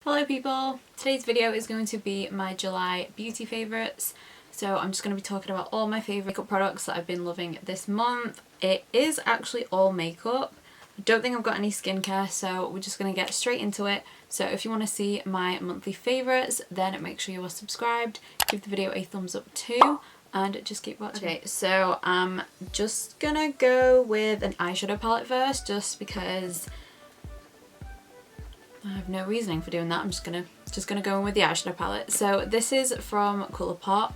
Hello people! Today's video is going to be my July beauty favourites. So I'm just going to be talking about all my favourite makeup products that I've been loving this month. It is actually all makeup. I don't think I've got any skincare, so we're just going to get straight into it. So if you want to see my monthly favourites, then make sure you are subscribed, give the video a thumbs up too, and just keep watching. Okay, so I'm just gonna go with an eyeshadow palette first, just because I have no reasoning for doing that. I'm just gonna go in with the eyeshadow palette. So this is from Colourpop,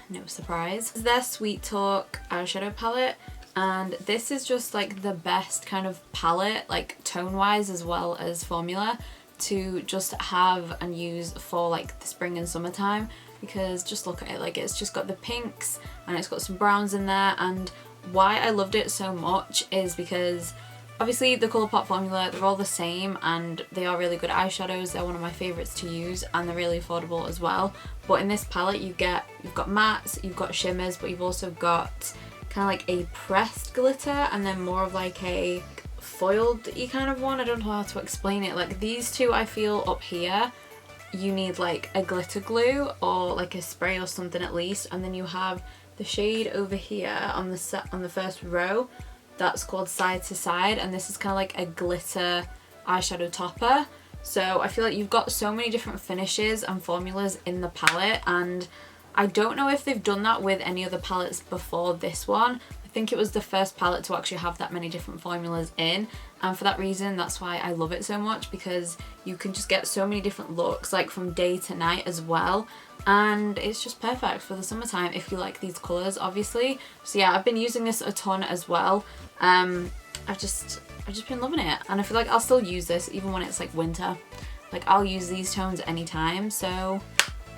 no surprise. This is their Sweet Talk eyeshadow palette, and this is just like the best kind of palette, like tone wise as well as formula, to just have and use for like the spring and summertime, because just look at it, like it's just got the pinks and it's got some browns in there. And why I loved it so much is because obviously the Colourpop formula, they're all the same and they are really good eyeshadows. They're one of my favourites to use and they're really affordable as well. But in this palette you've got mattes, you've got shimmers, but you've also got kind of like a pressed glitter and then more of like a foiled-y kind of one. I don't know how to explain it. Like these two, I feel up here you need like a glitter glue or like a spray or something at least, and then you have the shade over here on the first row that's called Side to Side, and this is kind of like a glitter eyeshadow topper. So I feel like you've got so many different finishes and formulas in the palette, and I don't know if they've done that with any other palettes before this one. I think it was the first palette to actually have that many different formulas in, and for that reason that's why I love it so much, because you can just get so many different looks like from day to night as well, and it's just perfect for the summertime if you like these colours obviously. So yeah, I've been using this a ton as well. I've just been loving it, and I feel like I'll still use this even when it's like winter. Like I'll use these tones anytime, so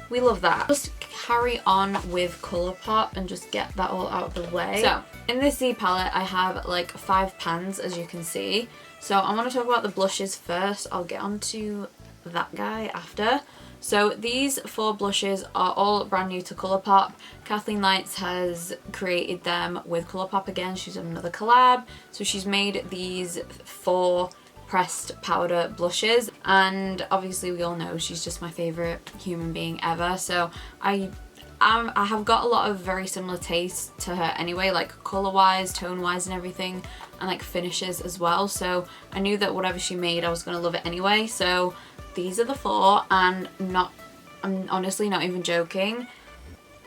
we love that. Just carry on with Colourpop and just get that all out of the way. So in this Z palette I have like 5 pans, as you can see. So I want to talk about the blushes first. I'll get on to that guy after. So these 4 blushes are all brand new to Colourpop. Kathleen Lights has created them with Colourpop again. She's done another collab. So she's made these 4 pressed powder blushes, and obviously we all know she's just my favourite human being ever. So I have got a lot of very similar tastes to her anyway, like colour wise, tone wise and everything, and like finishes as well. So I knew that whatever she made I was going to love it anyway. So these are the 4, and I'm honestly not even joking,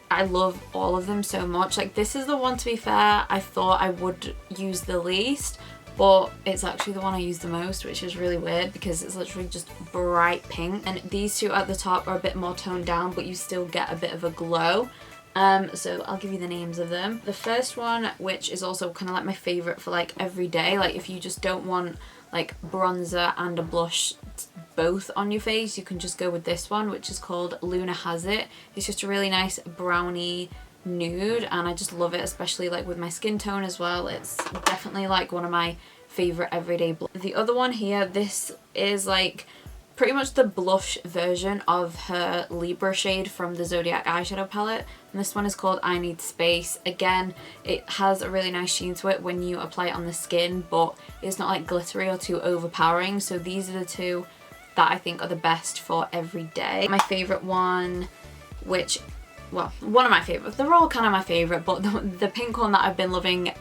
I love all of them so much. Like this is the one, to be fair, I thought I would use the least, but it's actually the one I use the most, which is really weird because it's literally just bright pink. And these two at the top are a bit more toned down, but you still get a bit of a glow. So I'll give you the names of them. The first one, which is also kind of like my favourite for like every day, like if you just don't want like bronzer and a blush both on your face, you can just go with this one, which is called Lunar Has It. It's just a really nice brownie nude, and I just love it, especially like with my skin tone as well. It's definitely like one of my favorite everyday blushes. The other one here, this is like pretty much the blush version of her Libra shade from the Zodiac eyeshadow palette, and this one is called I Need Space. Again, it has a really nice sheen to it when you apply it on the skin, but it's not like glittery or too overpowering. So these are the 2 that I think are the best for every day. My favorite one, which, well, one of my favorites, they're all kind of my favorite, but the pink one that I've been loving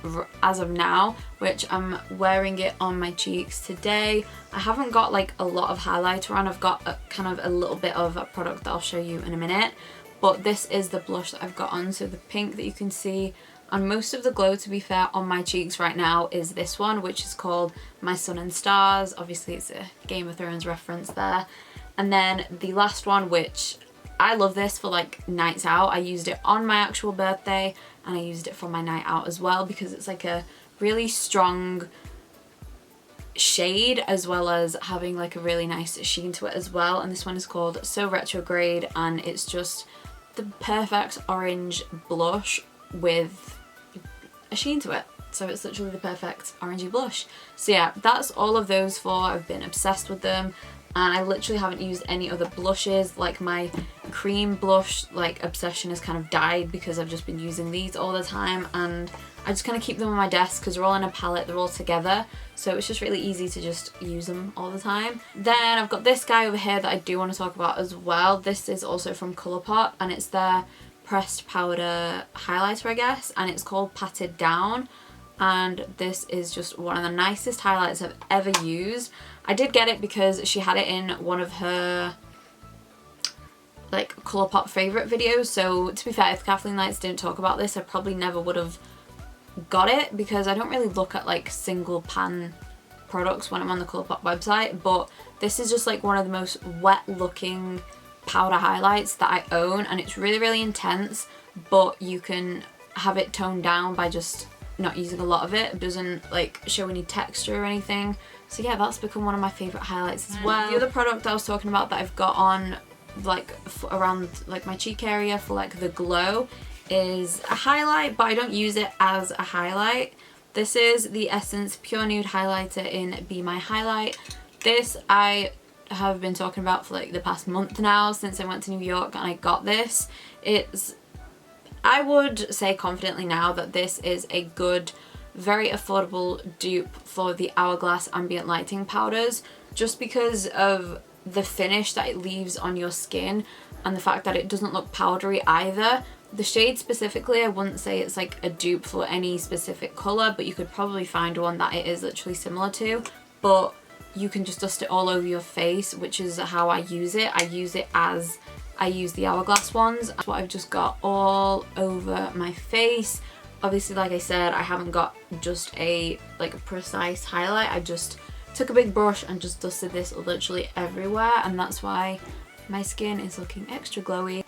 as of now, which I'm wearing it on my cheeks today. I haven't got like a lot of highlighter on, I've got kind of a little bit of a product that I'll show you in a minute, but this is the blush that I've got on. So the pink that you can see, and most of the glow, to be fair, on my cheeks right now is this one, which is called My Sun and Stars. Obviously it's a Game of Thrones reference there. And then the last one, which I love this for like nights out. I used it on my actual birthday and I used it for my night out as well, because it's like a really strong shade as well as having like a really nice sheen to it as well. And this one is called So Retrograde, and it's just the perfect orange blush with a sheen to it. So it's literally the perfect orangey blush. So yeah, that's all of those 4. I've been obsessed with them, and I literally haven't used any other blushes. Like my cream blush like obsession has kind of died because I've just been using these all the time, and I just kind of keep them on my desk because they're all in a palette, they're all together, so it's just really easy to just use them all the time. Then I've got this guy over here that I do want to talk about as well. This is also from Colourpop, and it's their pressed powder highlighter, I guess, and it's called Patted Down, and this is just one of the nicest highlights I've ever used. I did get it because she had it in one of her like Colourpop favourite videos, so to be fair, if Kathleen Lights didn't talk about this, I probably never would have got it because I don't really look at like single pan products when I'm on the Colourpop website, but this is just like one of the most wet looking powder highlights that I own, and it's really, really intense, but you can have it toned down by just not using a lot of it. It doesn't like show any texture or anything, so yeah, that's become one of my favourite highlights as well. The other product I was talking about that I've got on like around like my cheek area for like the glow is a highlight, but I don't use it as a highlight. This is the Essence Pure Nude Highlighter in Be My Highlight. This I have been talking about for like the past month now, since I went to New York and I got this. I would say confidently now that this is a good, very affordable dupe for the Hourglass Ambient Lighting powders, just because of the finish that it leaves on your skin and the fact that it doesn't look powdery either. The shade specifically, I wouldn't say it's like a dupe for any specific colour, but you could probably find one that it is literally similar to, but you can just dust it all over your face, which is how I use it. I use it as I use the Hourglass ones. That's what I've just got all over my face. Obviously, like I said, I haven't got just a like a precise highlight. I just took a big brush and just dusted this literally everywhere, and that's why my skin is looking extra glowy.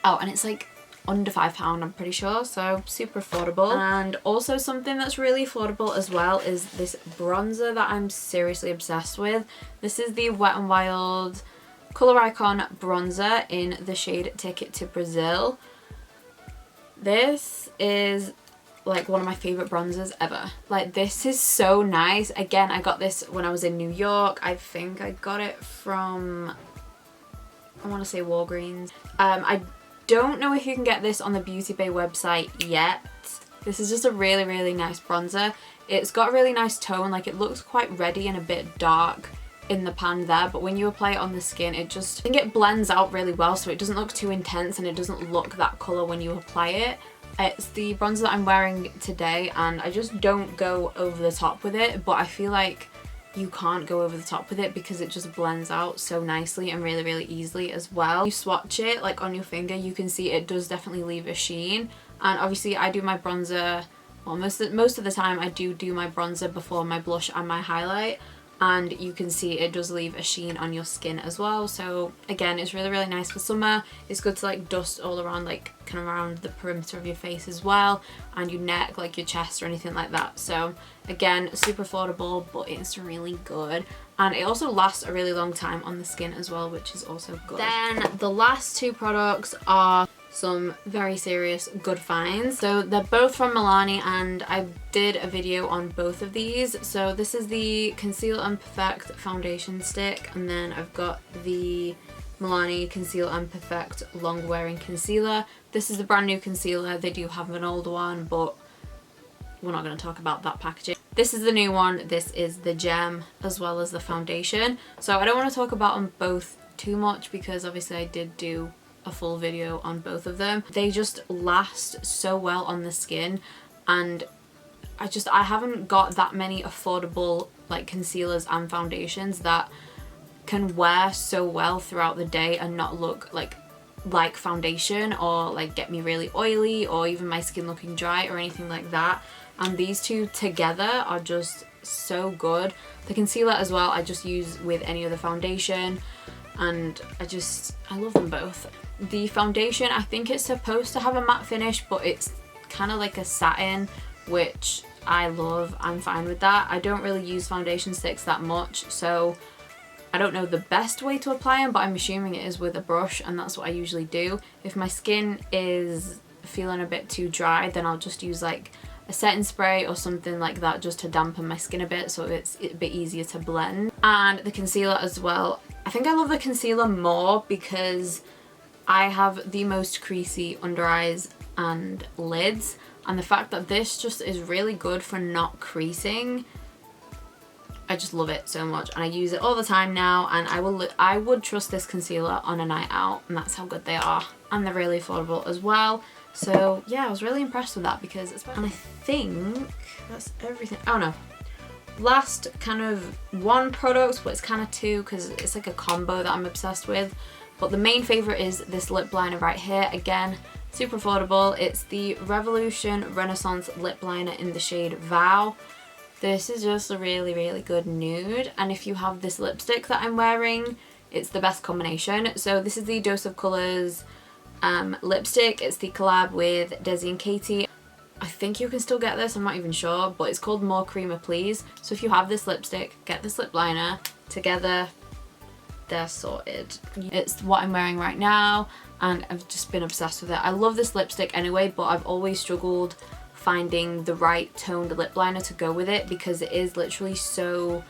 Oh, and it's like under £5, I'm pretty sure, so super affordable. And also something that's really affordable as well is this bronzer that I'm seriously obsessed with. This is the Wet n Wild Colour Icon bronzer in the shade Ticket to Brazil. This is like one of my favorite bronzers ever. Like, this is so nice. Again, I got this when I was in New York. I think I got it from, I want to say Walgreens. I don't know if you can get this on the Beauty Bay website yet. This is just a really, really nice bronzer. It's got a really nice tone. Like, it looks quite reddy and a bit dark in the pan there, but when you apply it on the skin, I think it blends out really well, so it doesn't look too intense and it doesn't look that colour when you apply it. It's the bronzer that I'm wearing today, and I just don't go over the top with it, but I feel like you can't go over the top with it because it just blends out so nicely and really, really easily as well. You swatch it like on your finger, you can see it does definitely leave a sheen, and obviously I do my bronzer, well, most of the time I do my bronzer before my blush and my highlight, and you can see it does leave a sheen on your skin as well. So again, it's really, really nice for summer. It's good to like dust all around, like kind of around the perimeter of your face as well, and your neck, like your chest or anything like that. So again, super affordable, but it's really good, and it also lasts a really long time on the skin as well, which is also good. Then the last two products are some very serious good finds. So they're both from Milani, and I did a video on both of these. So this is the Conceal and Perfect foundation stick, and then I've got the Milani Conceal and Perfect long wearing concealer. This is the brand new concealer. They do have an old one, but we're not going to talk about that packaging. This is the new one. This is the gem as well as the foundation. So I don't want to talk about them both too much because obviously I did do a full video on both of them. They just last so well on the skin, and I haven't got that many affordable like concealers and foundations that can wear so well throughout the day and not look like foundation or like get me really oily or even my skin looking dry or anything like that. And these two together are just so good. The concealer as well I just use with any other foundation, and I love them both. The foundation, I think it's supposed to have a matte finish, but it's kind of like a satin, which I love. I'm fine with that. I don't really use foundation sticks that much, so I don't know the best way to apply them, but I'm assuming it is with a brush, and that's what I usually do. If my skin is feeling a bit too dry, then I'll just use like a setting spray or something like that just to dampen my skin a bit, so it's a bit easier to blend. And the concealer as well. I think I love the concealer more because I have the most creasy under eyes and lids, And the fact that this just is really good for not creasing, I just love it so much, and I use it all the time now, and I would trust this concealer on a night out, and that's how good they are. And they're really affordable as well. So yeah, I was really impressed with that because and I think that's everything. Oh no. Last kind of one product, but it's kind of two because it's like a combo that I'm obsessed with. But the main favourite is this lip liner right here. Again, super affordable. It's the Revolution Renaissance lip liner in the shade Vow. This is just a really, really good nude. And if you have this lipstick that I'm wearing, it's the best combination. So this is the Dose of Colours lipstick. It's the collab with Desi and Katie. I think you can still get this, I'm not even sure, but it's called More Creamer Please. So if you have this lipstick, get this lip liner, together they're sorted. It's what I'm wearing right now, and I've just been obsessed with it. I love this lipstick anyway, but I've always struggled finding the right toned lip liner to go with it because it is literally so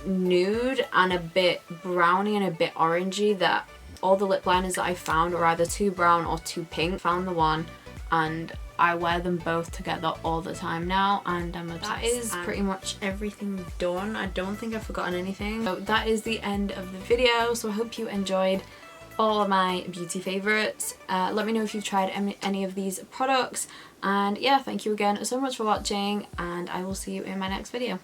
nude and a bit browny and a bit orangey that all the lip liners that I found were either too brown or too pink. Found the one, and I wear them both together all the time now, and I'm obsessed. That is pretty much everything done. I don't think I've forgotten anything. So that is the end of the video. So I hope you enjoyed all of my beauty favourites. Let me know if you've tried any of these products. And yeah, thank you again so much for watching, and I will see you in my next video.